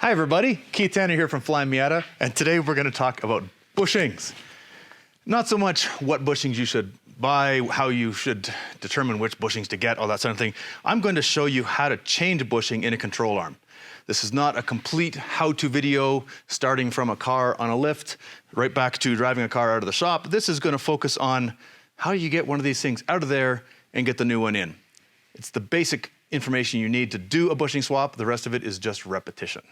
Hi everybody, Keith Tanner here from Flyin Miata, and today we're going to talk about bushings. Not so much what bushings you should buy, how you should determine which bushings to get, all that sort of thing. I'm going to show you how to change a bushing in a control arm. This is not a complete how-to video starting from a car on a lift right back to driving a car out of the shop. This is going to focus on how you get one of these things out of there and get the new one in. It's the basic information you need to do a bushing swap. The rest of it is just repetition.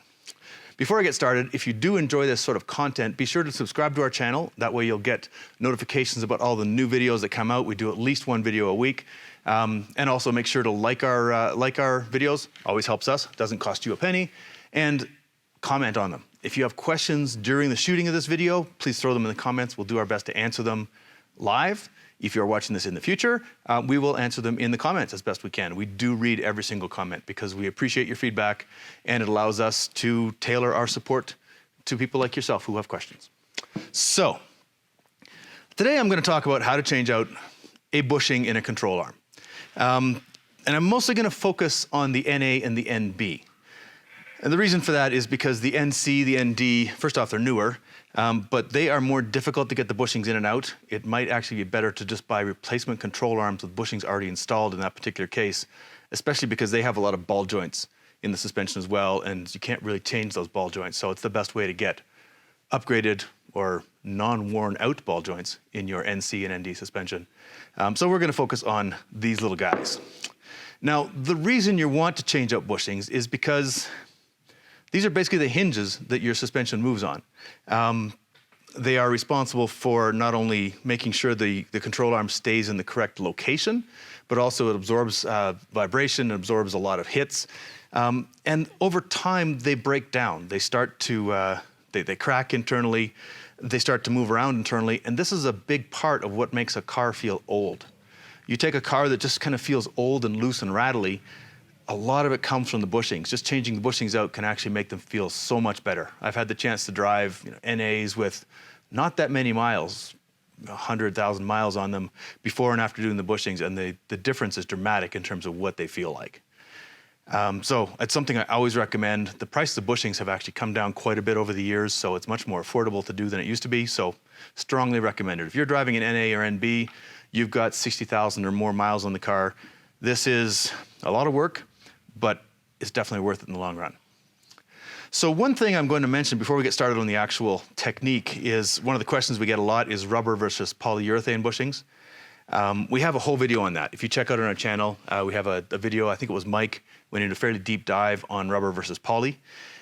Before I get started, if you do enjoy this sort of content, be sure to subscribe to our channel. That way you'll get notifications about all the new videos that come out. We do at least one video a week. And also make sure to like our videos. Always helps us, doesn't cost you a penny. And comment on them. If you have questions during the shooting of this video, please throw them in the comments. We'll do our best to answer them live. If you're watching this in the future, we will answer them in the comments as best we can. We do read every single comment because we appreciate your feedback and it allows us to tailor our support to people like yourself who have questions. So, today I'm going to talk about how to change out a bushing in a control arm. And I'm mostly going to focus on the NA and the NB. And the reason for that is because the NC, the ND, first off, they're newer. But they are more difficult to get the bushings in and out. It might actually be better to just buy replacement control arms with bushings already installed in that particular case, especially because they have a lot of ball joints in the suspension as well, and you can't really change those ball joints. So it's the best way to get upgraded or non-worn out ball joints in your NC and ND suspension. So we're going to focus on these little guys. Now, the reason you want to change out bushings is because these are basically the hinges that your suspension moves on. They are responsible for not only making sure the control arm stays in the correct location, but also it absorbs vibration, it absorbs a lot of hits. And over time, they break down. They start to, they crack internally, they start to move around internally, and this is a big part of what makes a car feel old. You take a car that just kind of feels old and loose and rattly, a lot of it comes from the bushings. Just changing the bushings out can actually make them feel so much better. I've had the chance to drive NAs with not that many miles, 100,000 miles on them before and after doing the bushings, and the difference is dramatic in terms of what they feel like. So it's something I always recommend. The price of the bushings have actually come down quite a bit over the years, so it's much more affordable to do than it used to be, so strongly recommended. If you're driving an NA or NB, you've got 60,000 or more miles on the car. This is a lot of work, but it's definitely worth it in the long run. So one thing I'm going to mention before we get started on the actual technique is one of the questions we get a lot is rubber versus polyurethane bushings. We have a whole video on that. If you check out on our channel, we have a video, I think it was Mike, went into a fairly deep dive on rubber versus poly.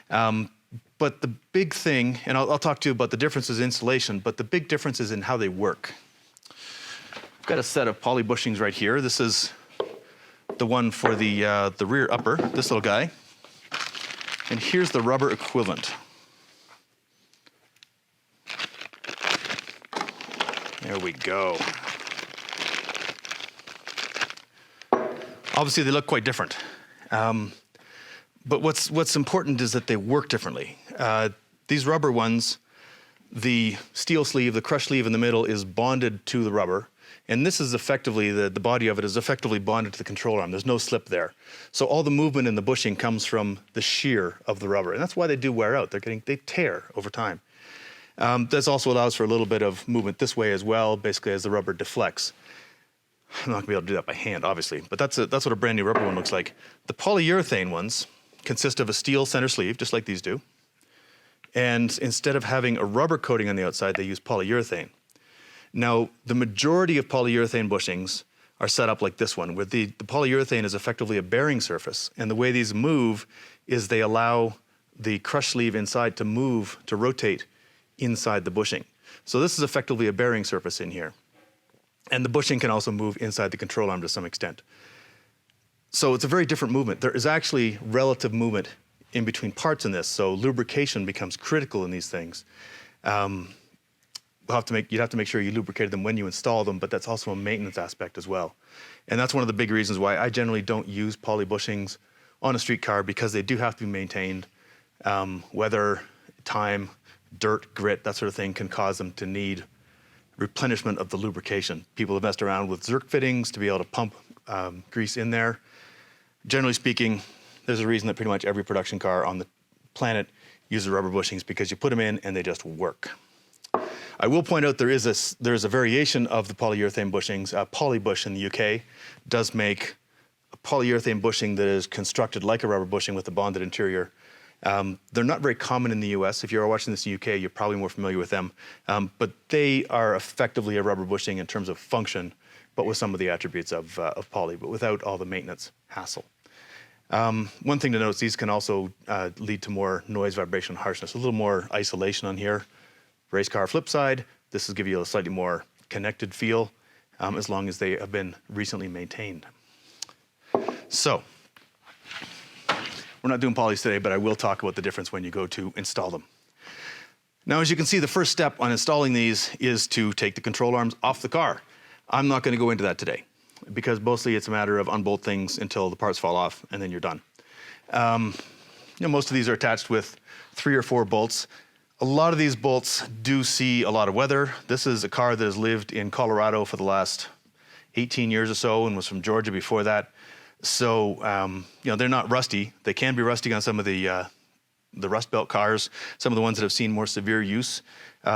But the big thing, and I'll talk to you about the differences in installation, but the big difference is in how they work. I've got a set of poly bushings right here. This is the one for the rear upper, this little guy. And here's the rubber equivalent. There we go. Obviously, they look quite different. But what's important is that they work differently. These rubber ones, the steel sleeve, the crush sleeve in the middle is bonded to the rubber. And this is effectively, the body of it is effectively bonded to the control arm. There's no slip there. So all the movement in the bushing comes from the shear of the rubber. And that's why they do wear out. They tear over time. This also allows for a little bit of movement this way as well, basically as the rubber deflects. I'm not gonna be able to do that by hand, obviously, but that's what a brand new rubber one looks like. The polyurethane ones consist of a steel center sleeve, just like these do. And instead of having a rubber coating on the outside, they use polyurethane. Now, the majority of polyurethane bushings are set up like this one, where the polyurethane is effectively a bearing surface. And the way these move is they allow the crush sleeve inside to move, to rotate inside the bushing. So this is effectively a bearing surface in here. And the bushing can also move inside the control arm to some extent. So it's a very different movement. There is actually relative movement in between parts in this, so lubrication becomes critical in these things. You'd have to make sure you lubricated them when you install them, but that's also a maintenance aspect as well. And that's one of the big reasons why I generally don't use poly bushings on a street car, because they do have to be maintained. Weather, time, dirt, grit, that sort of thing can cause them to need replenishment of the lubrication. People have messed around with Zerk fittings to be able to pump grease in there. Generally speaking, there's a reason that pretty much every production car on the planet use the rubber bushings because you put them in and they just work. I will point out there is a variation of the polyurethane bushings. Polybush in the UK does make a polyurethane bushing that is constructed like a rubber bushing with a bonded interior. They're not very common in the US. If you're watching this in the UK, you're probably more familiar with them. But they are effectively a rubber bushing in terms of function, but with some of the attributes of poly, but without all the maintenance hassle. One thing to note is these can also lead to more noise, vibration, harshness, a little more isolation on here. Race car flip side, this will give you a slightly more connected feel as long as they have been recently maintained. So, we're not doing polys today, but I will talk about the difference when you go to install them. Now, as you can see, the first step on installing these is to take the control arms off the car. I'm not going to go into that today because mostly it's a matter of unbolt things until the parts fall off and then you're done. Most of these are attached with 3 or 4 bolts. A lot of these bolts do see a lot of weather. This is a car that has lived in Colorado for the last 18 years or so and was from Georgia before that. So, they're not rusty. They can be rusty on some of the Rust Belt cars, some of the ones that have seen more severe use.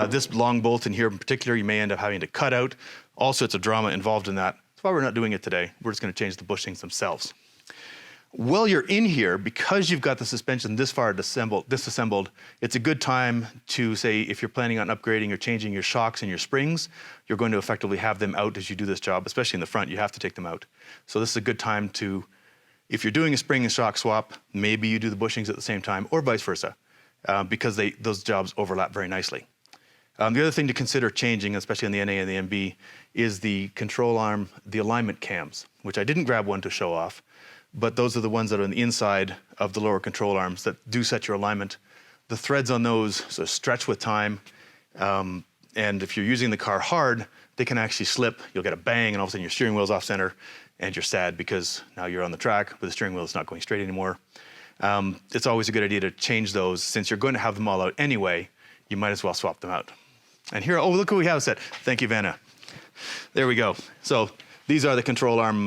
This long bolt in here in particular, you may end up having to cut out. All sorts of drama involved in that. That's why we're not doing it today. We're just going to change the bushings themselves. While you're in here, because you've got the suspension this far disassembled, it's a good time to say if you're planning on upgrading or changing your shocks and your springs, you're going to effectively have them out as you do this job, especially in the front, you have to take them out. So this is a good time to, if you're doing a spring and shock swap, maybe you do the bushings at the same time or vice versa, because those jobs overlap very nicely. The other thing to consider changing, especially on the NA and the MB, is the control arm, the alignment cams, which I didn't grab one to show off. But those are the ones that are on the inside of the lower control arms that do set your alignment. The threads on those sort of stretch with time, and if you're using the car hard, they can actually slip. You'll get a bang, and all of a sudden your steering wheel's off center, and you're sad because now you're on the track, but the steering wheel is not going straight anymore. It's always a good idea to change those. Since you're going to have them all out anyway, you might as well swap them out. And here, oh, look who we have set. Thank you, Vanna. There we go. So these are the control arm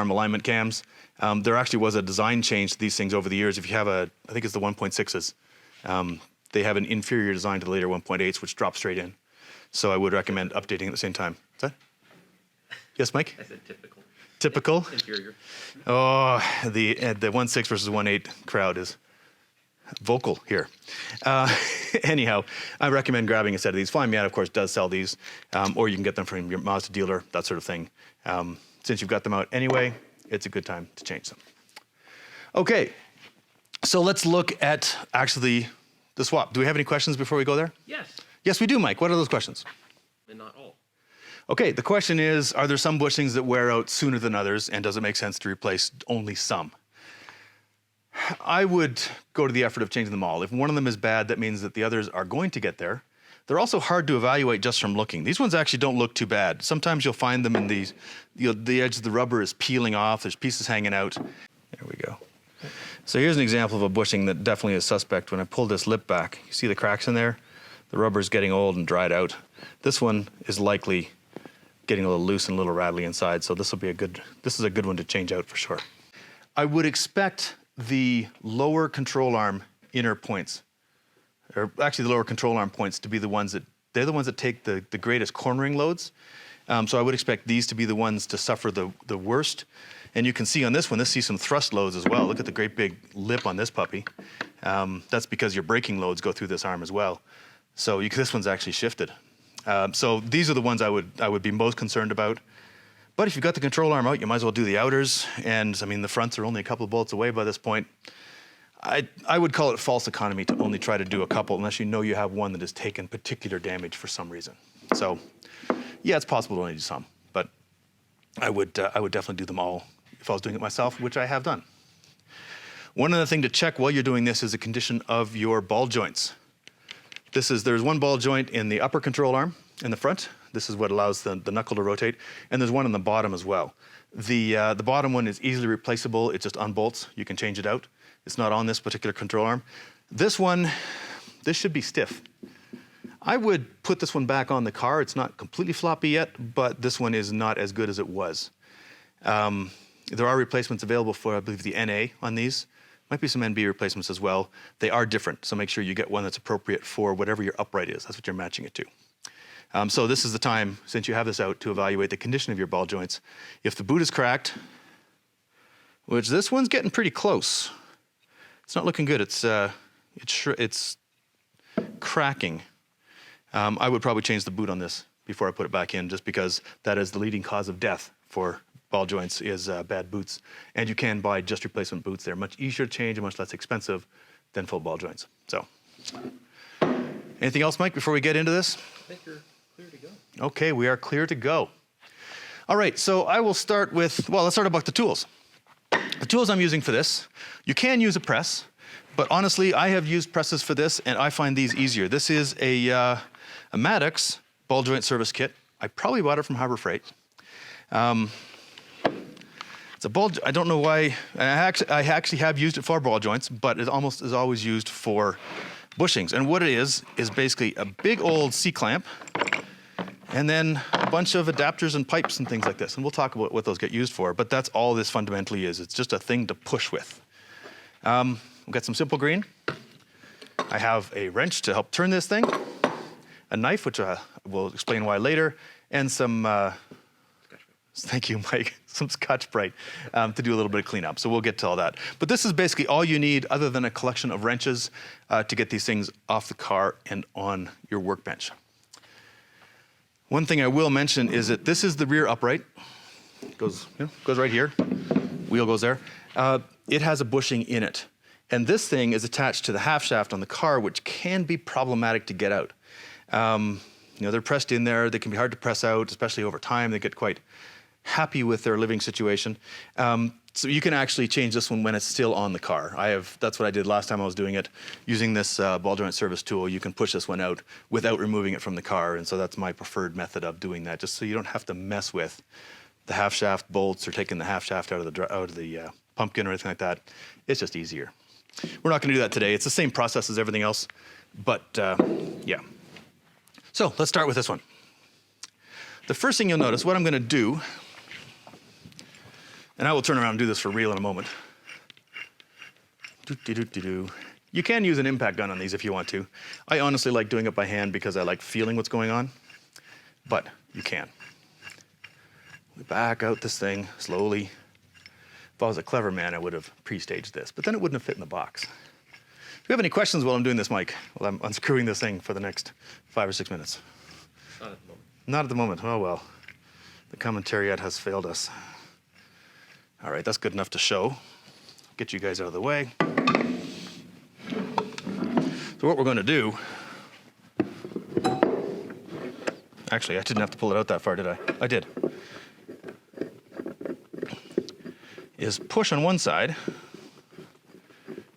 alignment cams. There actually was a design change to these things over the years. If you have I think it's the 1.6s, they have an inferior design to the later 1.8s, which drop straight in. So I would recommend updating at the same time. Is that? Yes, Mike? I said typical. Typical? Inferior. Oh, the 1.6 versus 1.8 crowd is vocal here. Anyhow, I recommend grabbing a set of these. Flyin Miata, of course, does sell these, or you can get them from your Mazda dealer, that sort of thing. Since you've got them out anyway, it's a good time to change them. Okay, so let's look at actually the swap. Do we have any questions before we go there? Yes. Yes, we do, Mike. What are those questions? And not all. Okay, the question is, are there some bushings that wear out sooner than others, and does it make sense to replace only some? I would go to the effort of changing them all. If one of them is bad, that means that the others are going to get there. They're also hard to evaluate just from looking. These ones actually don't look too bad. Sometimes you'll find them in these, the edge of the rubber is peeling off, there's pieces hanging out. There we go. So here's an example of a bushing that definitely is suspect. When I pull this lip back, you see the cracks in there? The rubber's getting old and dried out. This one is likely getting a little loose and a little rattly inside, so this is a good one to change out for sure. I would expect the lower control arm inner points, or actually the lower control arm points, to be the ones that take the greatest cornering loads. So I would expect these to be the ones to suffer the worst. And you can see on this one, sees some thrust loads as well. Look at the great big lip on this puppy. That's because your braking loads go through this arm as well. So this one's actually shifted. So these are the ones I would be most concerned about. But if you've got the control arm out, you might as well do the outers. And I mean, the fronts are only a couple of bolts away by this point. I would call it false economy to only try to do a couple unless you know you have one that has taken particular damage for some reason. So yeah, it's possible to only do some, but I would definitely do them all if I was doing it myself, which I have done. One other thing to check while you're doing this is the condition of your ball joints. There's one ball joint in the upper control arm in the front. This is what allows the knuckle to rotate, and there's one in the bottom as well. The bottom one is easily replaceable. It just unbolts. You can change it out. It's not on this particular control arm. This should be stiff. I would put this one back on the car. It's not completely floppy yet, but this one is not as good as it was. There are replacements available for, I believe, the NA on these, Might be some NB replacements as well. They are different, so make sure you get one that's appropriate for whatever your upright is. That's what you're matching it to. So this is the time, since you have this out, to evaluate the condition of your ball joints. If the boot is cracked, which this one's getting pretty close. It's not looking good. It's cracking. I would probably change the boot on this before I put it back in, just because that is the leading cause of death for ball joints is bad boots. And you can buy just replacement boots. They're much easier to change and much less expensive than full ball joints. So, anything else, Mike, before we get into this? I think you're clear to go. Okay, we are clear to go. All right, so I will start with, well, let's start about the tools. The tools I'm using for this, you can use a press, but honestly, I have used presses for this, and I find these easier. This is a Miatas ball joint service kit. I probably bought it from Harbor Freight. It's a ball, I don't know why, I actually have used it for ball joints, but it almost is always used for bushings. And what it is basically a big old C-clamp, and then a bunch of adapters and pipes and things like this. And we'll talk about what those get used for, but that's all this fundamentally is. It's just a thing to push with. We've got some simple green. I have a wrench to help turn this thing, a knife, which we'll explain why later, and some, thank you, Mike, some Scotch-Brite to do a little bit of cleanup. So we'll get to all that. But this is basically all you need other than a collection of wrenches to get these things off the car and on your workbench. One thing I will mention is that this is the rear upright. It goes right here. Wheel goes there. It has a bushing in it. And this thing is attached to the half shaft on the car, which can be problematic to get out. They're pressed in there. They can be hard to press out, especially over time. They get quite happy with their living situation. So you can actually change this one when it's still on the car. That's what I did last time I was doing it. Using this ball joint service tool, you can push this one out without removing it from the car. And so that's my preferred method of doing that, just so you don't have to mess with the half shaft bolts or taking the half shaft out of the pumpkin or anything like that. It's just easier. We're not going to do that today. It's the same process as everything else, but yeah. So let's start with this one. The first thing you'll notice, what I'm going to do, and I will turn around and do this for real in a moment. You can use an impact gun on these if you want to. I honestly like doing it by hand because I like feeling what's going on, but you can. We back out this thing slowly. If I was a clever man, I would have pre-staged this, but then it wouldn't have fit in the box. Do you have any questions while I'm doing this, Mike? While I'm unscrewing this thing for the next 5 or 6 minutes? Not at the moment. Not at the moment. Oh, well. The commentariat has failed us. All right, that's good enough to show. Get you guys out of the way. So what we're going to do... Actually, I didn't have to pull it out that far, did I? I did. Is push on one side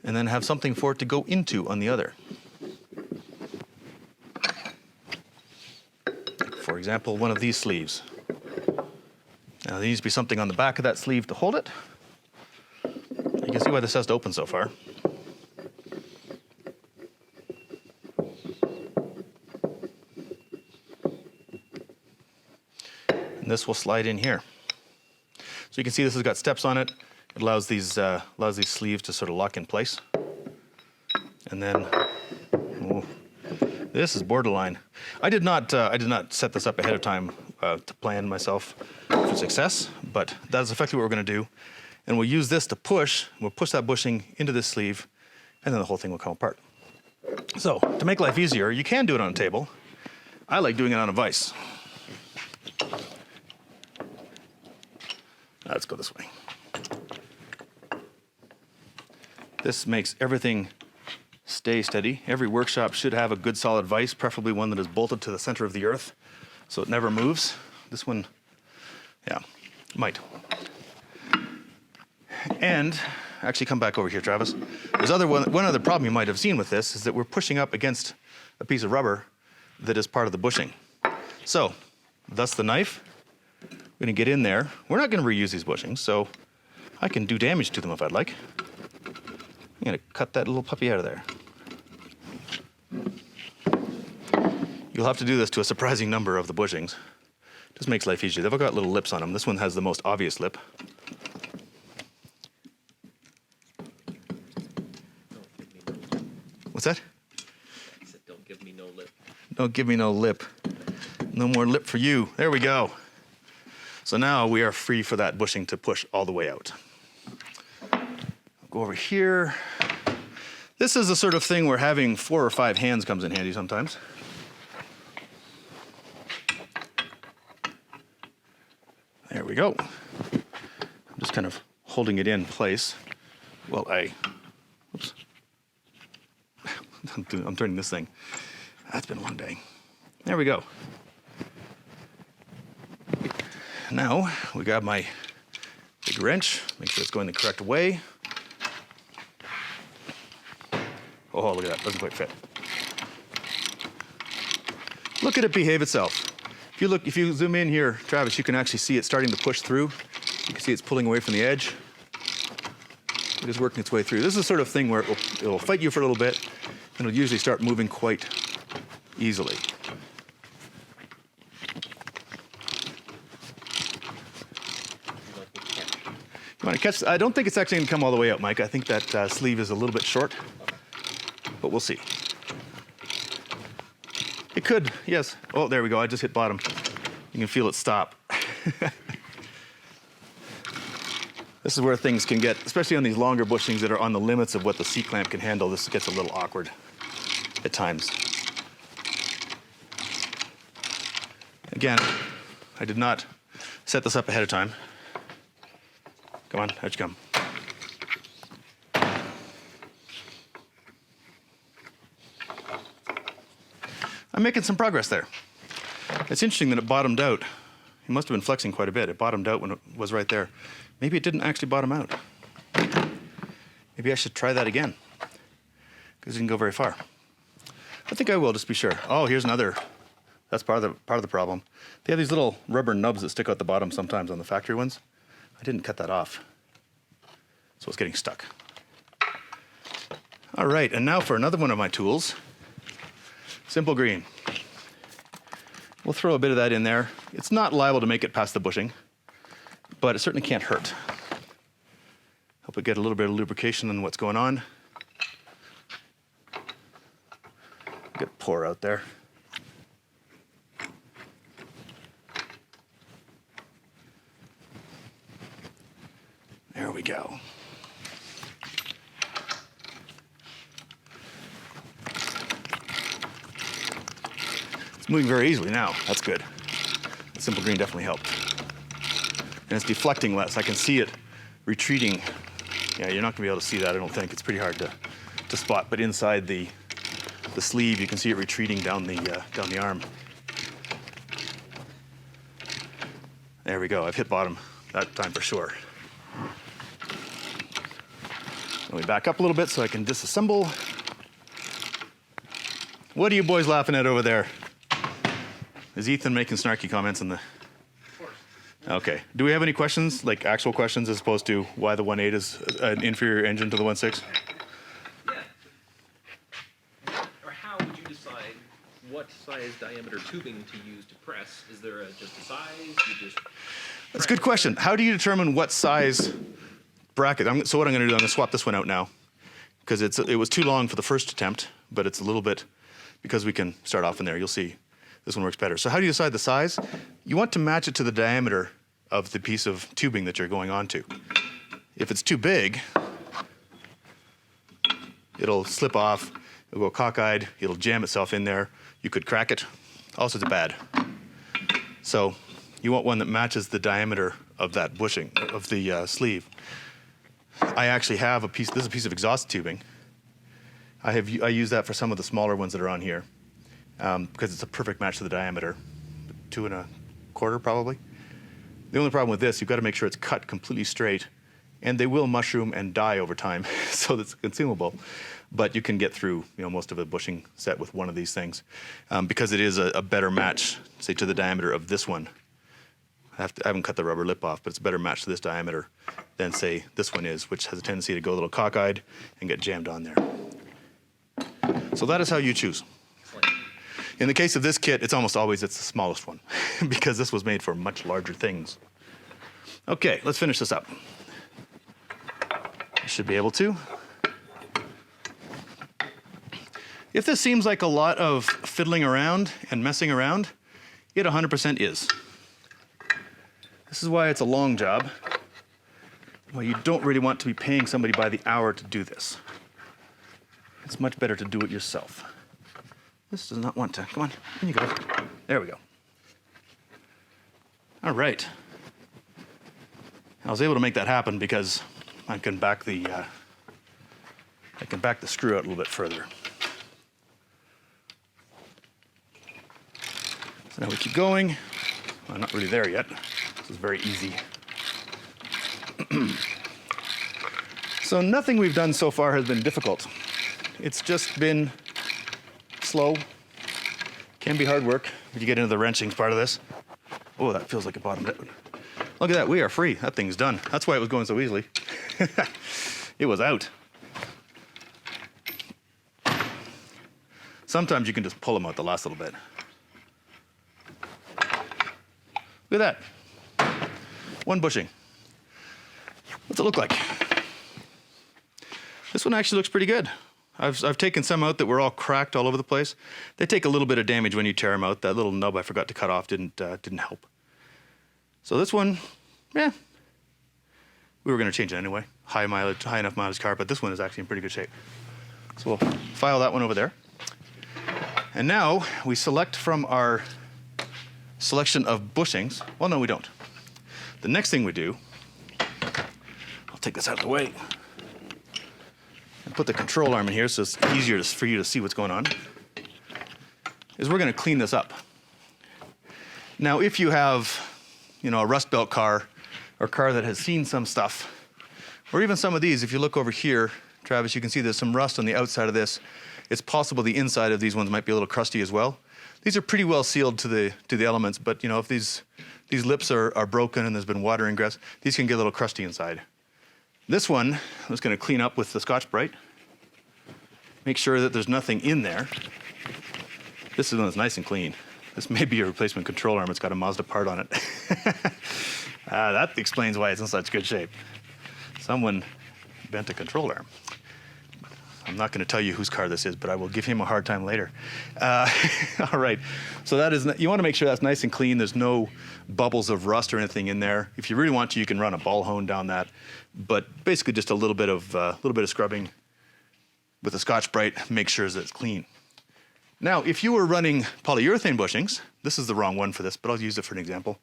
and then have something for it to go into on the other. For example, one of these sleeves. Now, there needs to be something on the back of that sleeve to hold it. You can see why this has to open so far. And this will slide in here. So you can see this has got steps on it. It allows these sleeves to sort of lock in place. And then, this is borderline. I did not set this up ahead of time to plan myself for success, but that is effectively what we're going to do. And we'll use this to push. We'll push that bushing into this sleeve, and then the whole thing will come apart. So to make life easier, you can do it on a table. I like doing it on a vise. Let's go this way. This makes everything stay steady. Every workshop should have a good solid vise, preferably one that is bolted to the center of the earth so it never moves. This one, yeah, might. And actually come back over here, Travis. There's one other problem you might have seen with this is that we're pushing up against a piece of rubber that is part of the bushing. So, thus the knife. We're going to get in there. We're not going to reuse these bushings, so I can do damage to them if I'd like. I'm going to cut that little puppy out of there. You'll have to do this to a surprising number of the bushings. Just makes life easier. They've all got little lips on them. This one has the most obvious lip. What's that? I said, don't give me no lip. Don't give me no lip. No more lip for you. There we go. So now we are free for that bushing to push all the way out. Go over here. This is the sort of thing where having 4 or 5 hands comes in handy sometimes. There we go. I'm just kind of holding it in place while oops. I'm turning this thing. That's been one day. There we go. Now we grab my big wrench, make sure it's going the correct way. Oh, look at that, doesn't quite fit. Look at it behave itself. If you zoom in here, Travis, you can actually see it starting to push through. You can see it's pulling away from the edge. It is working its way through. This is the sort of thing where it'll fight you for a little bit, and it'll usually start moving quite easily. You want to catch? I don't think it's actually going to come all the way out, Mike. I think that sleeve is a little bit short, but we'll see. It could, yes. Oh, there we go. I just hit bottom. You can feel it stop. This is where things can get, especially on these longer bushings that are on the limits of what the C-clamp can handle, this gets a little awkward at times. Again, I did not set this up ahead of time. Come on, out you come. I'm making some progress there. It's interesting that it bottomed out. It must have been flexing quite a bit. It bottomed out when it was right there. Maybe it didn't actually bottom out. Maybe I should try that again, because it didn't go very far. I think I will, just be sure. Oh, here's another. That's part of the problem. They have these little rubber nubs that stick out the bottom sometimes on the factory ones. I didn't cut that off, so it's getting stuck. All right, and now for another one of my tools. Simple green. We'll throw a bit of that in there. It's not liable to make it past the bushing, but it certainly can't hurt. Help it get a little bit of lubrication on what's going on. Get pour out there. There we go. It's moving very easily now. That's good. The simple green definitely helped. And it's deflecting less. I can see it retreating. Yeah, you're not going to be able to see that, I don't think. It's pretty hard to spot. But inside the sleeve, you can see it retreating down the arm. There we go. I've hit bottom that time for sure. Let me back up a little bit so I can disassemble. What are you boys laughing at over there? Is Ethan making snarky comments in the... Of course. Okay. Do we have any questions, like actual questions, as opposed to why the 1.8 is an inferior engine to the 1.6? Yeah. Or how would you decide what size diameter tubing to use to press? Is there just a size? You just... That's a good question. How do you determine what size bracket? So what I'm going to do, I'm going to swap this one out now, because it was too long for the first attempt, but it's a little bit, because we can start off in there. You'll see this one works better. So how do you decide the size? You want to match it to the diameter of the piece of tubing that you're going onto. If it's too big, it'll slip off, it'll go cockeyed, it'll jam itself in there, you could crack it, all sorts of bad. So you want one that matches the diameter of that bushing, of the sleeve. I actually have this is a piece of exhaust tubing. I use that for some of the smaller ones that are on here, because it's a perfect match to the diameter, 2 1/4 probably. The only problem with this, you've got to make sure it's cut completely straight, and they will mushroom and die over time, so that's consumable. But you can get through, most of a bushing set with one of these things, because it is a better match, say, to the diameter of this one. I haven't cut the rubber lip off, but it's a better match to this diameter than, say, this one is, which has a tendency to go a little cockeyed and get jammed on there. So that is how you choose. In the case of this kit, it's the smallest one, because this was made for much larger things. Okay, let's finish this up. I should be able to. If this seems like a lot of fiddling around and messing around, it 100% is. This is why it's a long job. Well, you don't really want to be paying somebody by the hour to do this. It's much better to do it yourself. This does not want to. Come on, in you go. There we go. All right. I was able to make that happen because I can back the screw out a little bit further. So now we keep going. I'm not really there yet. This is very easy. So nothing we've done so far has been difficult. It's just been slow. Can be hard work when you get into the wrenching part of this. Oh, that feels like it bottomed out. Look at that, we are free. That thing's done. That's why it was going so easily. It was out. Sometimes you can just pull them out the last little bit. Look at that. One bushing. What's it look like? This one actually looks pretty good. I've taken some out that were all cracked all over the place. They take a little bit of damage when you tear them out. That little nub I forgot to cut off didn't help. So this one, yeah, we were going to change it anyway. High enough mileage car, but this one is actually in pretty good shape. So we'll file that one over there. And now we select from our selection of bushings. Well, no, we don't. The next thing we do, I'll take this out of the way and put the control arm in here so it's easier for you to see what's going on, is we're going to clean this up. Now, if you have, a rust belt car or a car that has seen some stuff, or even some of these, if you look over here, Travis, you can see there's some rust on the outside of this. It's possible the inside of these ones might be a little crusty as well. These are pretty well sealed to the elements, but if these lips are broken and there's been water ingress, these can get a little crusty inside. This one, I'm just going to clean up with the Scotch-Brite. Make sure that there's nothing in there. This is one that's nice and clean. This may be a replacement control arm. It's got a Mazda part on it. That explains why it's in such good shape. Someone bent a control arm. I'm not going to tell you whose car this is, but I will give him a hard time later. All right. So you want to make sure that's nice and clean. There's no bubbles of rust or anything in there. If you really want to, you can run a ball hone down that. But basically, just a little bit of scrubbing with a Scotch-Brite, make sure that it's clean. Now, if you were running polyurethane bushings, this is the wrong one for this, but I'll use it for an example.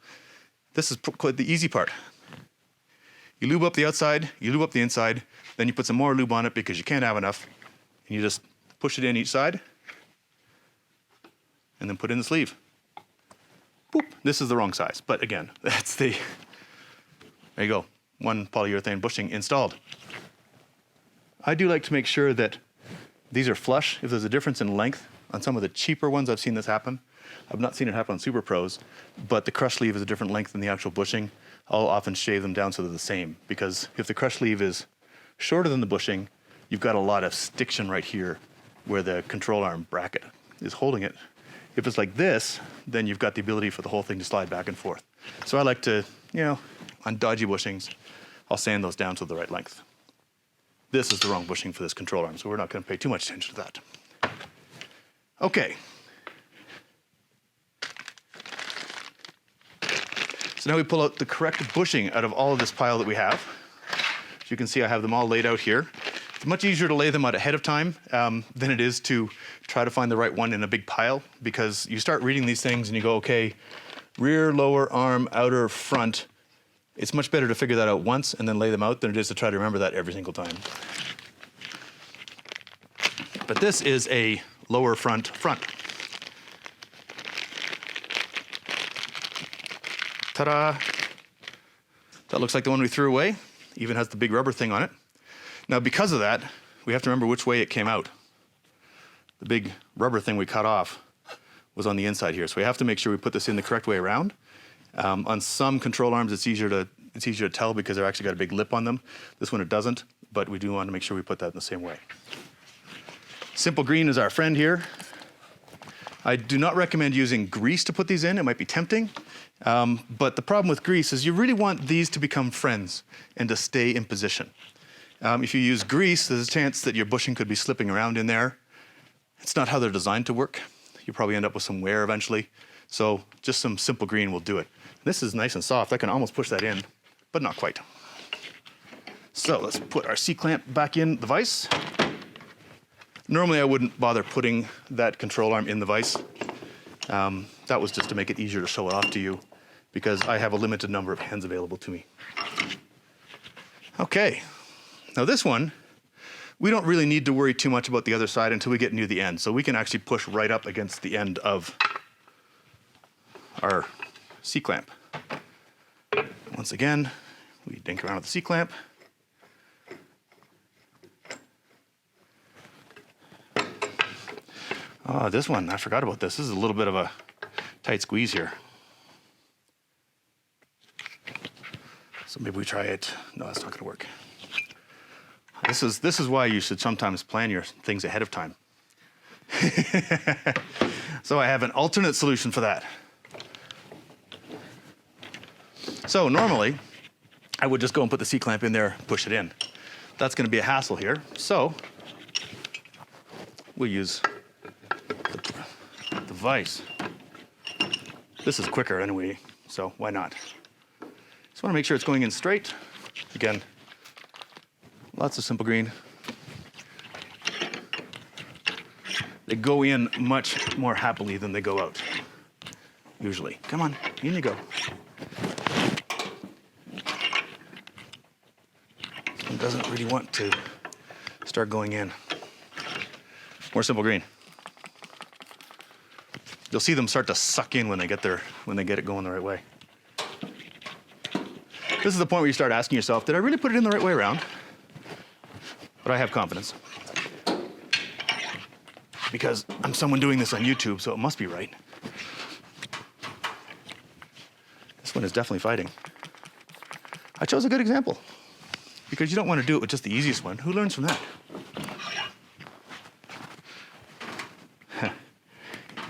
This is quite the easy part. You lube up the outside, you lube up the inside, then you put some more lube on it because you can't have enough, and you just push it in each side, and then put in the sleeve. Boop. This is the wrong size, but again, there you go. One polyurethane bushing installed. I do like to make sure that these are flush. If there's a difference in length, on some of the cheaper ones, I've seen this happen. I've not seen it happen on Super Pros, but the crush sleeve is a different length than the actual bushing. I'll often shave them down so they're the same, because if the crush sleeve is shorter than the bushing, you've got a lot of stiction right here where the control arm bracket is holding it. If it's like this, then you've got the ability for the whole thing to slide back and forth. So I like to, on dodgy bushings, I'll sand those down to the right length. This is the wrong bushing for this control arm, so we're not going to pay too much attention to that. Okay. So now we pull out the correct bushing out of all of this pile that we have. As you can see, I have them all laid out here. It's much easier to lay them out ahead of time than it is to try to find the right one in a big pile, because you start reading these things and you go, okay, rear, lower, arm, outer, front. It's much better to figure that out once and then lay them out than it is to try to remember that every single time. But this is a lower front. Ta-da! That looks like the one we threw away. Even has the big rubber thing on it. Now, because of that, we have to remember which way it came out. The big rubber thing we cut off was on the inside here, so we have to make sure we put this in the correct way around. On some control arms, it's easier to tell because they're actually got a big lip on them. This one it doesn't, but we do want to make sure we put that in the same way. Simple Green is our friend here. I do not recommend using grease to put these in. It might be tempting. But the problem with grease is you really want these to become friends and to stay in position. If you use grease, there's a chance that your bushing could be slipping around in there. It's not how they're designed to work. You'll probably end up with some wear eventually. So just some simple green will do it. This is nice and soft. I can almost push that in, but not quite. So let's put our C-clamp back in the vise. Normally I wouldn't bother putting that control arm in the vise. That was just to make it easier to show it off to you because I have a limited number of hands available to me. Okay, now this one, we don't really need to worry too much about the other side until we get near the end. So we can actually push right up against the end of our C-clamp. Once again, we dink around with the C-clamp. Oh, this one, I forgot about this. This is a little bit of a tight squeeze here. So maybe we try it. No, that's not gonna work. This is why you should sometimes plan your things ahead of time. So I have an alternate solution for that. So normally, I would just go and put the C-clamp in there, push it in. That's gonna be a hassle here. So we'll use the vise. This is quicker anyway, so why not? Just wanna make sure it's going in straight. Again, lots of simple green. They go in much more happily than they go out, usually. Come on, in you go. This one doesn't really want to start going in. More simple green. You'll see them start to suck in when they get it going the right way. This is the point where you start asking yourself, did I really put it in the right way around? But I have confidence. Because I'm someone doing this on YouTube, so it must be right. This one is definitely fighting. I chose a good example. Because you don't want to do it with just the easiest one. Who learns from that?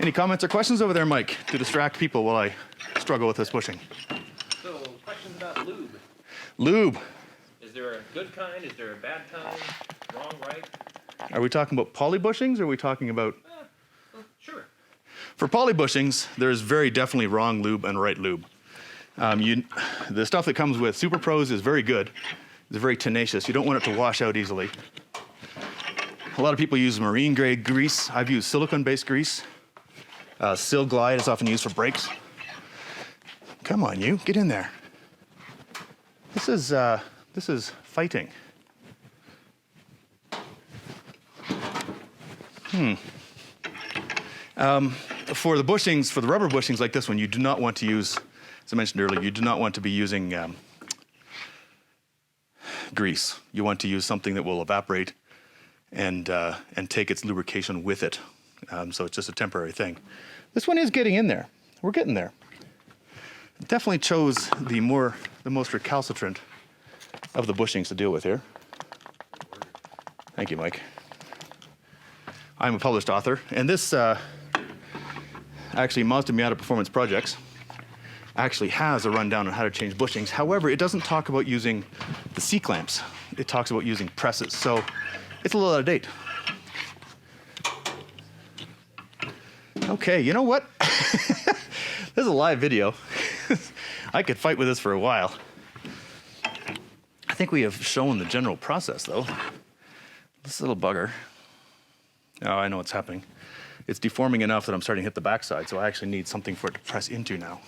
Any comments or questions over there, Mike, to distract people while I struggle with this bushing? So, questions about lube. Lube. Is there a good kind? Is there a bad kind? Wrong, right? Are we talking about poly bushings or are we talking about... Sure. For poly bushings, there's very definitely wrong lube and right lube. The stuff that comes with Super Pros is very good. It's very tenacious. You don't want it to wash out easily. A lot of people use marine grade grease. I've used silicone-based grease. Sil Glide is often used for brakes. Come on, you, get in there. This is fighting. For the bushings, for the rubber bushings like this one, you do not want to use, as I mentioned earlier, you do not want to be using grease. You want to use something that will evaporate and take its lubrication with it. So it's just a temporary thing. This one is getting in there. We're getting there. Definitely chose the most recalcitrant of the bushings to deal with here. Thank you, Mike. I'm a published author, and this actually Mazda Miata Performance Projects actually has a rundown on how to change bushings. However, it doesn't talk about using the C-clamps. It talks about using presses, so it's a little out of date. Okay, you know what? This is a live video. I could fight with this for a while. I think we have shown the general process, though. This little bugger. Oh, I know what's happening. It's deforming enough that I'm starting to hit the backside, so I actually need something for it to press into now.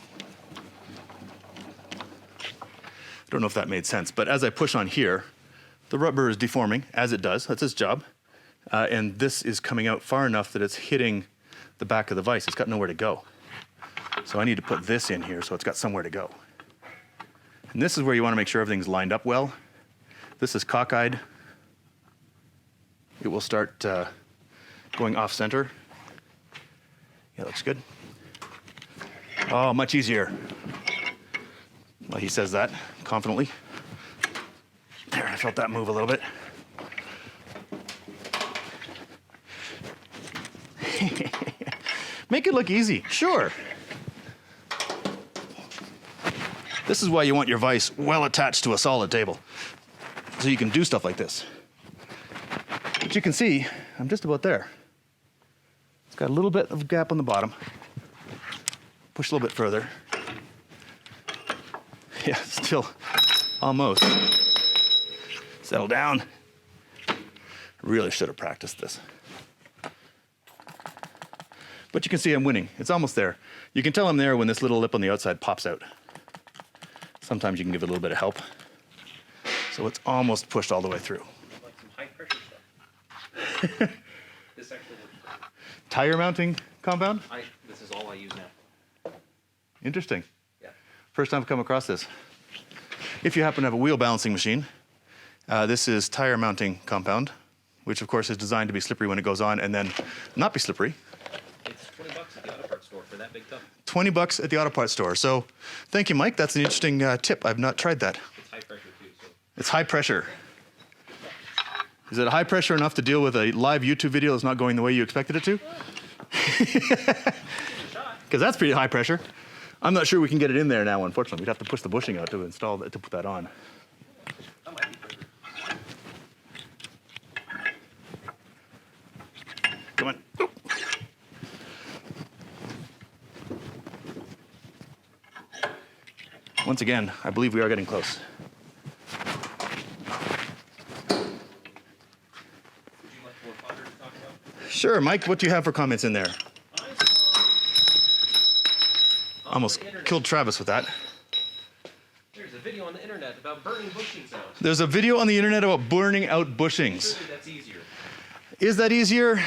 I don't know if that made sense, but as I push on here, the rubber is deforming, as it does. That's its job. And this is coming out far enough that it's hitting the back of the vise. It's got nowhere to go. So I need to put this in here so it's got somewhere to go. And this is where you want to make sure everything's lined up well. This is cockeyed. It will start going off center. Yeah, looks good. Oh, much easier. Well, he says that confidently. There, I felt that move a little bit. Make it look easy, sure. This is why you want your vise well attached to a solid table, so you can do stuff like this. But you can see, I'm just about there. It's got a little bit of a gap on the bottom. Push a little bit further. Yeah, still almost. Settle down. Really should have practiced this. But you can see I'm winning. It's almost there. You can tell I'm there when this little lip on the outside pops out. Sometimes you can give it a little bit of help. So it's almost pushed all the way through. Like some high pressure stuff. This actually works great. Tire mounting compound? This is all I use now. Interesting. Yeah. First time I've come across this. If you happen to have a wheel balancing machine, this is tire mounting compound, which of course is designed to be slippery when it goes on and then not be slippery. It's $20 at the auto parts store for that big tub. $20 at the auto parts store. So thank you, Mike. That's an interesting tip. I've not tried that. It's high pressure too. So. It's high pressure. Is it high pressure enough to deal with a live YouTube video that's not going the way you expected it to? Because that's pretty high pressure. I'm not sure we can get it in there now, unfortunately. We'd have to push the bushing out to install that, to put that on. That might be perfect. Come on. Oop. Once again, I believe we are getting close. Would you like more fodder to talk about? Sure, Mike, what do you have for comments in there? I saw on Almost the internet- killed Travis with that. There's a video on the internet about burning bushings out. There's a video on the internet about burning out bushings. Surely that's easier. Is that easier?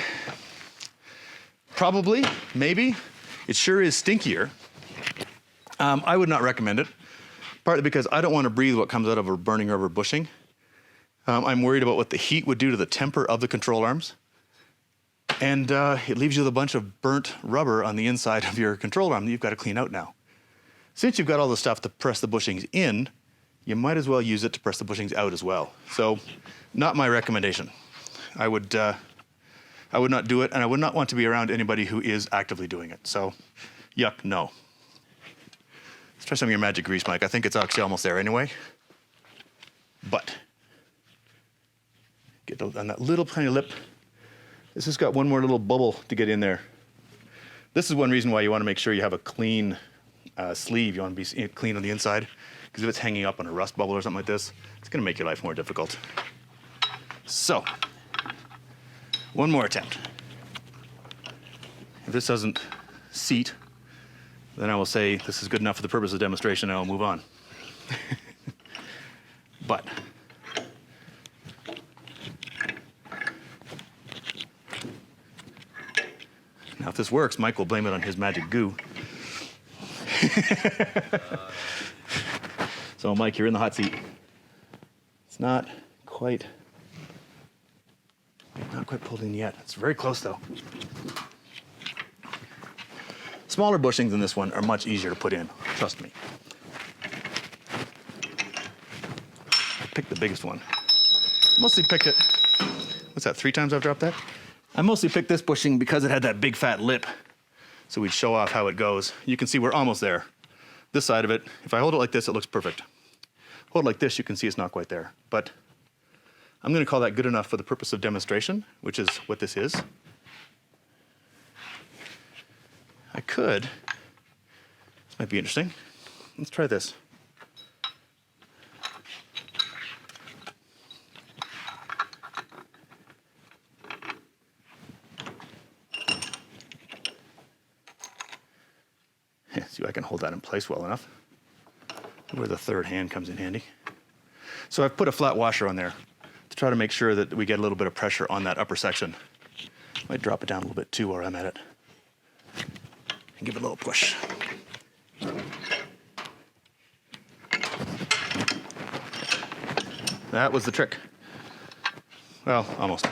Probably, maybe. It sure is stinkier. I would not recommend it, partly because I don't want to breathe what comes out of a burning rubber bushing. I'm worried about what the heat would do to the temper of the control arms. And it leaves you with a bunch of burnt rubber on the inside of your control arm that you've got to clean out now. Since you've got all the stuff to press the bushings in, you might as well use it to press the bushings out as well. So, not my recommendation. I would not do it, and I would not want to be around anybody who is actively doing it. So, yuck, no. Let's try some of your magic grease, Mike. I think it's actually almost there anyway. But, get on that little tiny lip. This has got one more little bubble to get in there. This is one reason why you want to make sure you have a clean sleeve. You want to be clean on the inside, because if it's hanging up on a rust bubble or something like this, it's going to make your life more difficult. So, one more attempt. If this doesn't seat, then I will say this is good enough for the purpose of demonstration and I'll move on. But, now if this works, Mike will blame it on his magic goo. So Mike, you're in the hot seat. It's not quite pulled in yet. It's very close though. Smaller bushings than this one are much easier to put in, trust me. I picked the biggest one. Mostly picked it, what's that, 3 times I've dropped that? I mostly picked this bushing because it had that big fat lip, so we'd show off how it goes. You can see we're almost there. This side of it, if I hold it like this, it looks perfect. Hold it like this, you can see it's not quite there. But I'm going to call that good enough for the purpose of demonstration, which is what this is. I could, this might be interesting. Let's try this. See if I can hold that in place well enough. Where the third hand comes in handy. So I've put a flat washer on there to try to make sure that we get a little bit of pressure on that upper section. Might drop it down a little bit too while I'm at it. And give it a little push. That was the trick. Well, almost.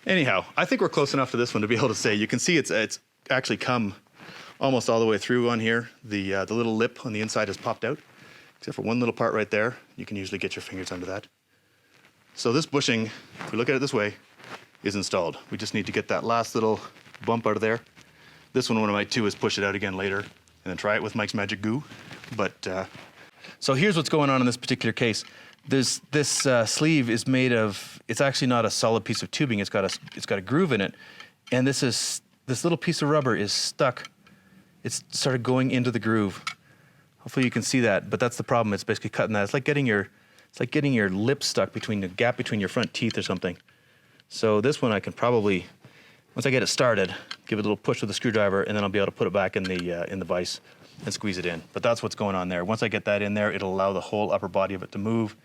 Anyhow, I think we're close enough to this one to be able to say, you can see it's actually come almost all the way through on here. The little lip on the inside has popped out, except for one little part right there. You can usually get your fingers under that. So this bushing, if we look at it this way, is installed. We just need to get that last little bump out of there. This one, what I might do is push it out again later and then try it with Mike's magic goo. But so here's what's going on in this particular case. This sleeve is made of, it's actually not a solid piece of tubing. It's got a groove in it, and this this little piece of rubber is stuck. It's started going into the groove. Hopefully you can see that, but that's the problem. It's basically cutting that. It's like getting your lip stuck between the gap between your front teeth or something. So this one I can probably, once I get it started, give it a little push with the screwdriver, and then I'll be able to put it back in the vise and squeeze it in. But that's what's going on there. Once I get that in there, it'll allow the whole upper body of it to move,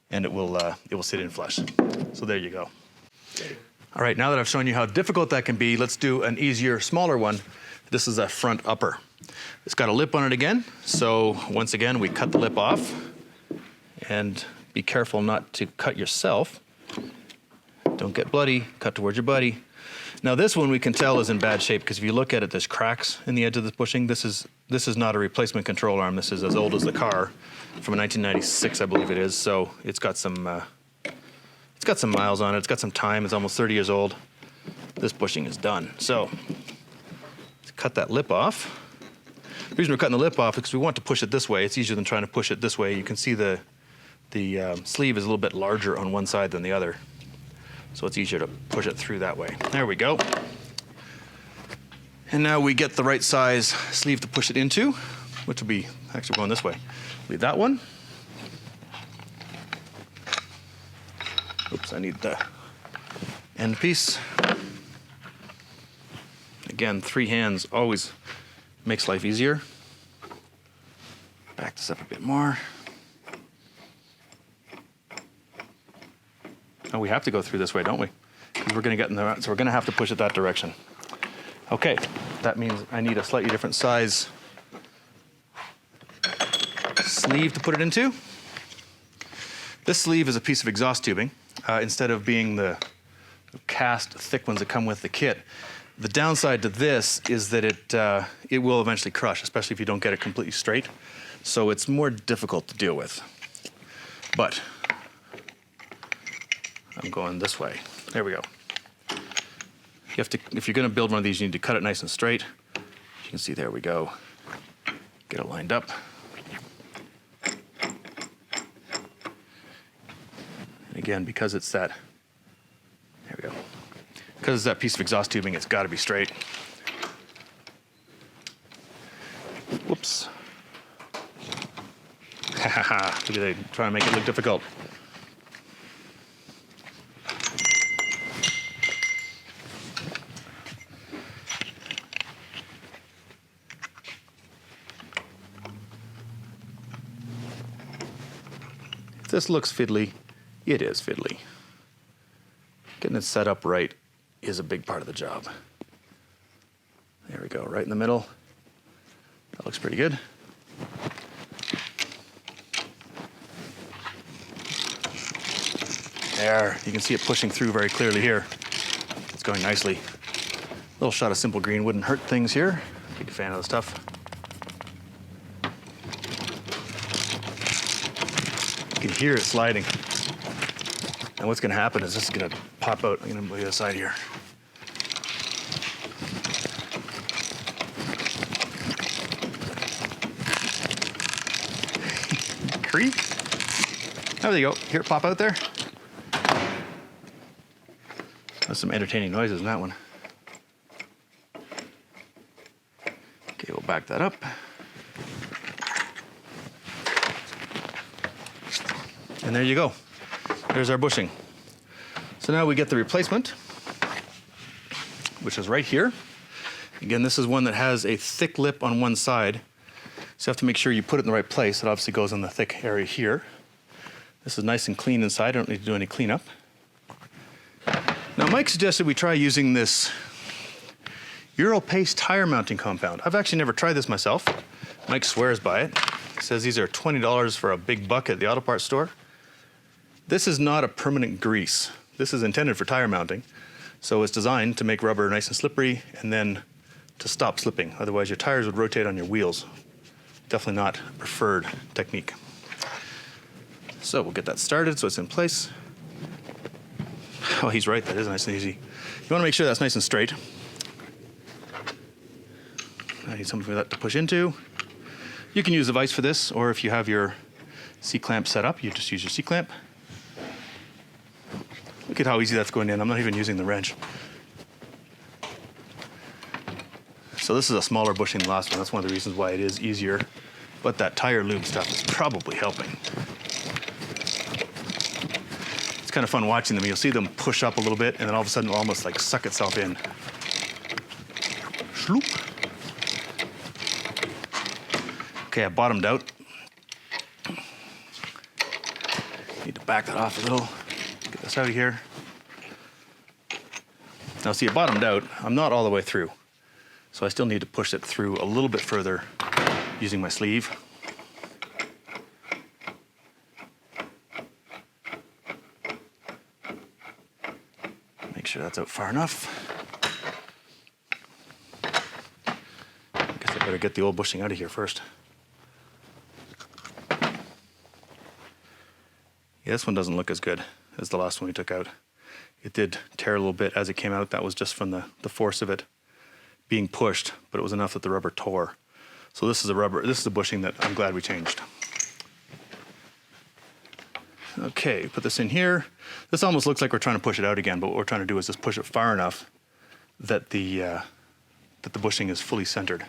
and it will sit in flush. So there you go. All right, now that I've shown you how difficult that can be, let's do an easier, smaller one. This is a front upper. It's got a lip on it again. So once again, we cut the lip off, and be careful not to cut yourself. Don't get bloody, cut towards your buddy. Now this one we can tell is in bad shape because if you look at it, there's cracks in the edge of this bushing. This is not a replacement control arm. This is as old as the car, from 1996, I believe it is. So it's got some miles on it. It's got some time. It's almost 30 years old. This bushing is done. So let's cut that lip off. The reason we're cutting the lip off is because we want to push it this way. It's easier than trying to push it this way. You can see the sleeve is a little bit larger on one side than the other. So it's easier to push it through that way. There we go. And now we get the right size sleeve to push it into, which will be actually going this way. Leave that one. Oops, I need the end piece. Again, 3 hands always makes life easier. Back this up a bit more. Oh, we have to go through this way, don't we? Because we're going to get in the, so we're going to have to push it that direction. Okay, that means I need a slightly different size sleeve to put it into. This sleeve is a piece of exhaust tubing instead of being the cast thick ones that come with the kit. The downside to this is that it will eventually crush, especially if you don't get it completely straight. So it's more difficult to deal with. But I'm going this way. There we go. You have to, if you're going to build one of these, you need to cut it nice and straight. You can see, there we go. Get it lined up. And again, because it's that, there we go. Because it's that piece of exhaust tubing, it's got to be straight. Whoops. Haha, look at they trying to make it look difficult. If this looks fiddly, it is fiddly. Getting it set up right is a big part of the job. There we go, right in the middle. That looks pretty good. There, you can see it pushing through very clearly here. It's going nicely. A little shot of simple green wouldn't hurt things here. Big fan of the stuff. You can hear it sliding. And what's going to happen is this is going to pop out. I'm going to move the other side here. Creak. Oh, there you go. Hear it pop out there? That's some entertaining noises in that one. Okay, we'll back that up. And there you go. There's our bushing. So now we get the replacement, which is right here. Again, this is one that has a thick lip on one side. So you have to make sure you put it in the right place. It obviously goes in the thick area here. This is nice and clean inside. I don't need to do any cleanup. Now, Mike suggested we try using this Euro Paste tire mounting compound. I've actually never tried this myself. Mike swears by it. He says these are $20 for a big bucket at the auto parts store. This is not a permanent grease. This is intended for tire mounting. So it's designed to make rubber nice and slippery and then to stop slipping. Otherwise, your tires would rotate on your wheels. Definitely not a preferred technique. So we'll get that started so it's in place. Oh, he's right, that is nice and easy. You want to make sure that's nice and straight. I need something for that to push into. You can use a vise for this, or if you have your C-clamp set up, you just use your C-clamp. Look at how easy that's going in. I'm not even using the wrench. So this is a smaller bushing than the last one. That's one of the reasons why it is easier. But that tire lube stuff is probably helping. It's kind of fun watching them. You'll see them push up a little bit, and then all of a sudden it'll almost like suck itself in. Shloop. Okay, I bottomed out. Need to back that off a little. Get this out of here. Now see, it bottomed out. I'm not all the way through. So I still need to push it through a little bit further using my sleeve. Make sure that's out far enough. I guess I better get the old bushing out of here first. Yeah, this one doesn't look as good as the last one we took out. It did tear a little bit as it came out. That was just from the force of it being pushed, but it was enough that the rubber tore. So this is a bushing that I'm glad we changed. Okay, put this in here. This almost looks like we're trying to push it out again, but what we're trying to do is just push it far enough that the bushing is fully centered.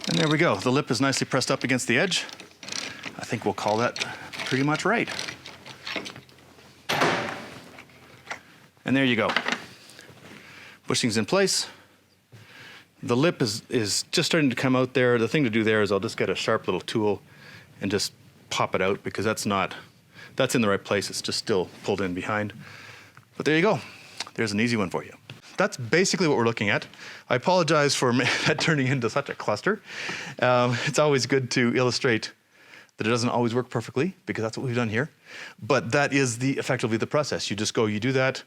And there we go. The lip is nicely pressed up against the edge. I think we'll call that pretty much right. And there you go. Bushing's in place. The lip is just starting to come out there. The thing to do there is I'll just get a sharp little tool and just pop it out, because that's in the right place. It's just still pulled in behind. But there you go. There's an easy one for you. That's basically what we're looking at. I apologize for that turning into such a cluster. It's always good to illustrate that it doesn't always work perfectly, because that's what we've done here. But that is effectively the process. You just go, you do that.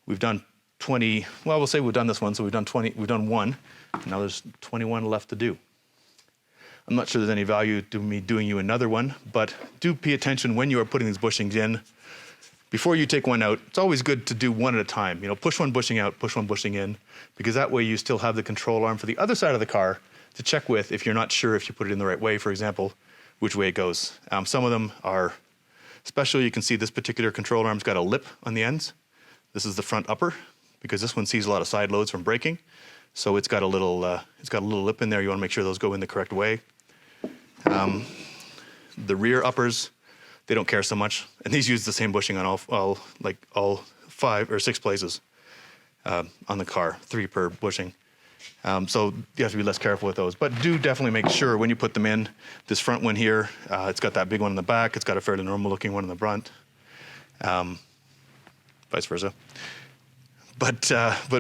We've done 20, well, we'll say we've done this one, so we've done 20, we've done one. Now there's 21 left to do. I'm not sure there's any value to me doing you another one, but do pay attention when you are putting these bushings in. Before you take one out, it's always good to do one at a time. You know, push one bushing out, push one bushing in, because that way you still have the control arm for the other side of the car to check with if you're not sure if you put it in the right way, for example, which way it goes. Some of them are special. You can see this particular control arm's got a lip on the ends. This is the front upper, because this one sees a lot of side loads from braking. So it's got a little lip in there. You want to make sure those go in the correct way. The rear uppers, they don't care so much, and these use the same bushing on all 5 or 6 places on the car, 3 per bushing. So you have to be less careful with those, but do definitely make sure when you put them in. This front one here, it's got that big one in the back. It's got a fairly normal looking one in the front. Vice versa. But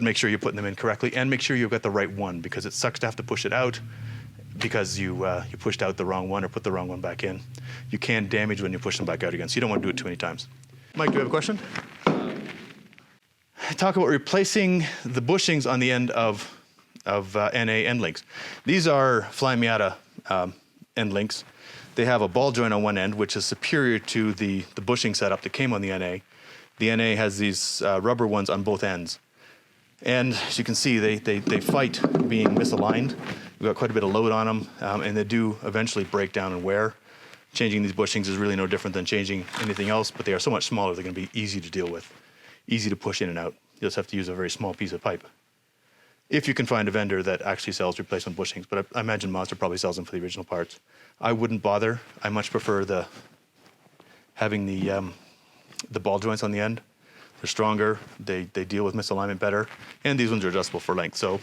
make sure you're putting them in correctly, and make sure you've got the right one, because it sucks to have to push it out because you pushed out the wrong one or put the wrong one back in. You can damage when you push them back out again, so you don't want to do it too many times. Mike, do you have a question? Talk about replacing the bushings on the end of NA end links. These are Flyin Miata end links. They have a ball joint on one end, which is superior to the bushing setup that came on the NA. The NA has these rubber ones on both ends. And as you can see, they fight being misaligned. We've got quite a bit of load on them, and they do eventually break down and wear. Changing these bushings is really no different than changing anything else, but they are so much smaller, they're going to be easy to deal with, easy to push in and out. You just have to use a very small piece of pipe. If you can find a vendor that actually sells replacement bushings, but I imagine Mazda probably sells them for the original parts. I wouldn't bother. I much prefer having the ball joints on the end. They're stronger, they deal with misalignment better, and these ones are adjustable for length, so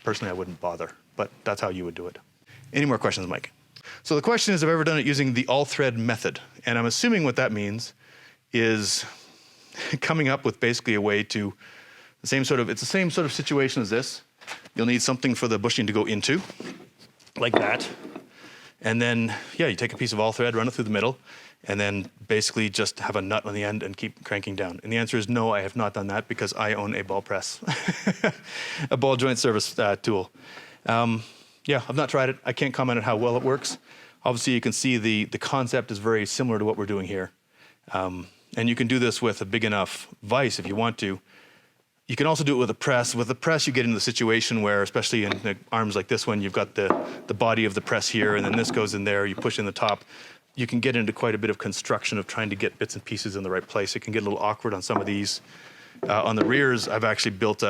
personally I wouldn't bother, but that's how you would do it. Any more questions, Mike? So the question is, have I ever done it using the all-thread method? And I'm assuming what that means is coming up with basically a way to, it's the same sort of situation as this. You'll need something for the bushing to go into, like that. And then, yeah, you take a piece of all-thread, run it through the middle, and then basically just have a nut on the end and keep cranking down. And the answer is no, I have not done that, because I own a ball press, a ball joint service tool. Yeah, I've not tried it. I can't comment on how well it works. Obviously, you can see the concept is very similar to what we're doing here. And you can do this with a big enough vise if you want to. You can also do it with a press. With a press, you get into the situation where, especially in arms like this one, you've got the body of the press here, and then this goes in there. You push in the top. you can get into quite a bit of construction of trying to get bits and pieces in the right place. It can get a little awkward on some of these. On the rears, I've actually built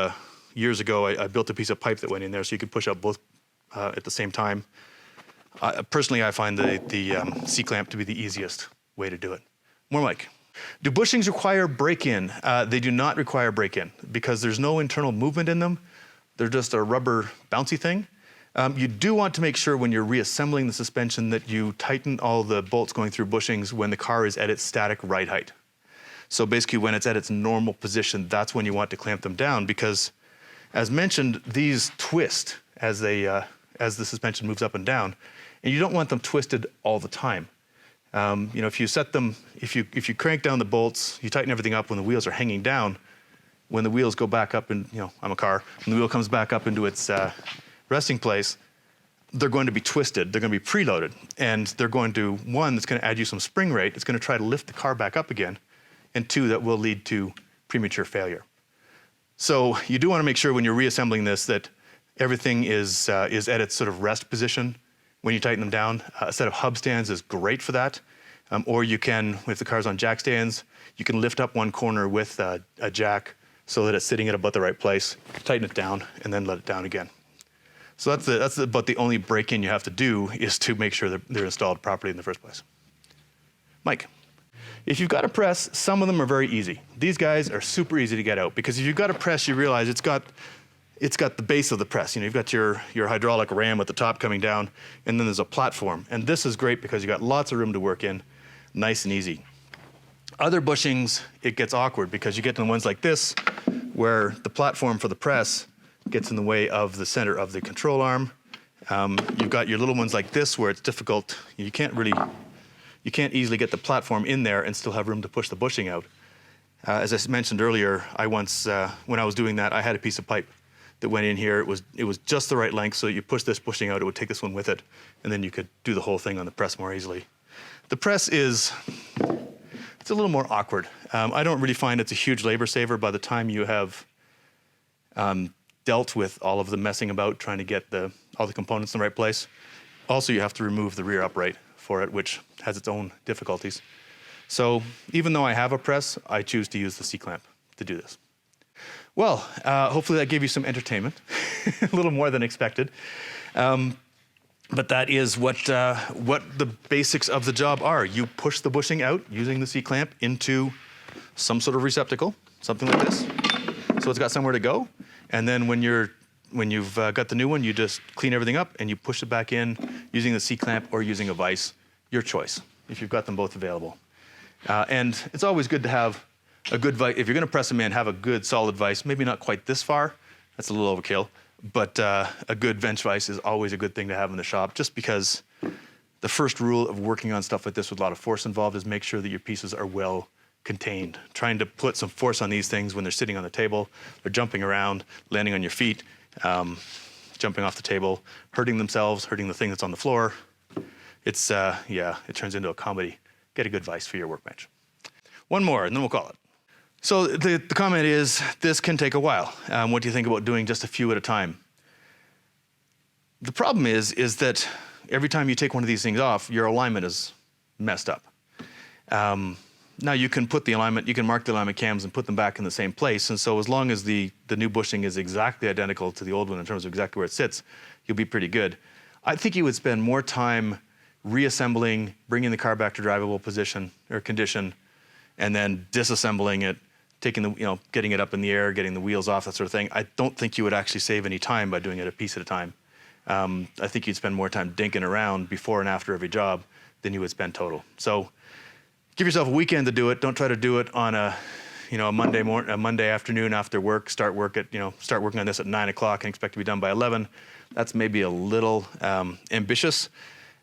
years ago, I built a piece of pipe that went in there so you could push out both at the same time. Personally, I find the C-clamp to be the easiest way to do it. More Mike. Do bushings require break-in? They do not require break-in because there's no internal movement in them. They're just a rubber bouncy thing. You do want to make sure when you're reassembling the suspension that you tighten all the bolts going through bushings when the car is at its static ride height. So basically when it's at its normal position, that's when you want to clamp them down because, as mentioned, these twist as the suspension moves up and down, and you don't want them twisted all the time. If you set them, if you crank down the bolts, you tighten everything up when the wheels are hanging down. When the wheels go back up, and I'm a car, when the wheel comes back up into its resting place, they're going to be twisted. They're going to be preloaded, and they're going to, one, that's going to add you some spring rate. It's going to try to lift the car back up again, and two, that will lead to premature failure. So you do want to make sure when you're reassembling this that everything is at its sort of rest position when you tighten them down. A set of hub stands is great for that. Or you can, if the car's on jack stands, you can lift up one corner with a jack so that it's sitting at about the right place, tighten it down, and then let it down again. So that's about the only break-in you have to do is to make sure that they're installed properly in the first place. Mike, if you've got a press, some of them are very easy. These guys are super easy to get out because if you've got a press, you realize it's got the base of the press. You've got your hydraulic ram at the top coming down, and then there's a platform. And this is great because you've got lots of room to work in, nice and easy. Other bushings, it gets awkward because you get to the ones like this, where the platform for the press gets in the way of the center of the control arm. You've got your little ones like this where it's difficult. You can't easily get the platform in there and still have room to push the bushing out. As I mentioned earlier, I once, when I was doing that, I had a piece of pipe that went in here. It was just the right length, so you push this bushing out, it would take this one with it, and then you could do the whole thing on the press more easily. The press it's a little more awkward. I don't really find it's a huge labor saver by the time you have dealt with all of the messing about trying to get all the components in the right place. Also, you have to remove the rear upright for it, which has its own difficulties. So even though I have a press, I choose to use the C-clamp to do this. Well, hopefully that gave you some entertainment, a little more than expected. But that is what the basics of the job are. You push the bushing out using the C-clamp into some sort of receptacle, something like this. So it's got somewhere to go. And then when you've got the new one, you just clean everything up and you push it back in using the C-clamp or using a vise, your choice, if you've got them both available. And it's always good to have a good vise. If you're going to press them in, have a good solid vise, maybe not quite this far. That's a little overkill. But a good bench vise is always a good thing to have in the shop, just because the first rule of working on stuff like this with a lot of force involved is make sure that your pieces are well contained. Trying to put some force on these things when they're sitting on the table, they're jumping around, landing on your feet, jumping off the table, hurting themselves, hurting the thing that's on the floor. It turns into a comedy. Get a good vise for your workbench. One more, and then we'll call it. So the comment is, this can take a while. What do you think about doing just a few at a time? The problem is that every time you take one of these things off, your alignment is messed up. Now you can put the alignment, you can mark the alignment cams and put them back in the same place. And so as long as the new bushing is exactly identical to the old one in terms of exactly where it sits, you'll be pretty good. I think you would spend more time reassembling, bringing the car back to drivable position or condition, and then disassembling it, getting it up in the air, getting the wheels off, that sort of thing. I don't think you would actually save any time by doing it a piece at a time. I think you'd spend more time dinking around before and after every job than you would spend total. So give yourself a weekend to do it. Don't try to do it on a Monday afternoon after work. Start working on this at 9 o'clock and expect to be done by 11. That's maybe a little ambitious.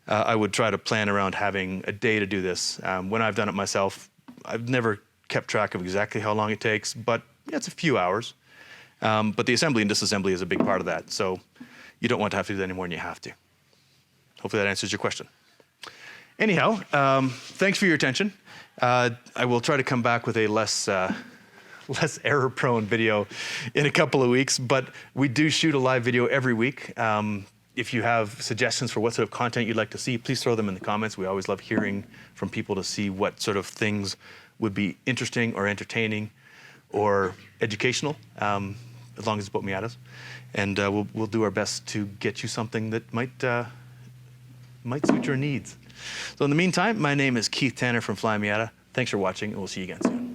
I would try to plan around having a day to do this. When I've done it myself, I've never kept track of exactly how long it takes, but it's a few hours. But the assembly and disassembly is a big part of that, so you don't want to have to do that any more than you have to. Hopefully that answers your question. Anyhow, thanks for your attention. I will try to come back with a less error-prone video in a couple of weeks, but we do shoot a live video every week. if you have suggestions for what sort of content you'd like to see, please throw them in the comments. We always love hearing from people to see what sort of things would be interesting or entertaining or educational, as long as it's about Miatas. And we'll do our best to get you something that might suit your needs. So in the meantime, my name is Keith Tanner from Flyin Miata. Thanks for watching, and we'll see you again soon.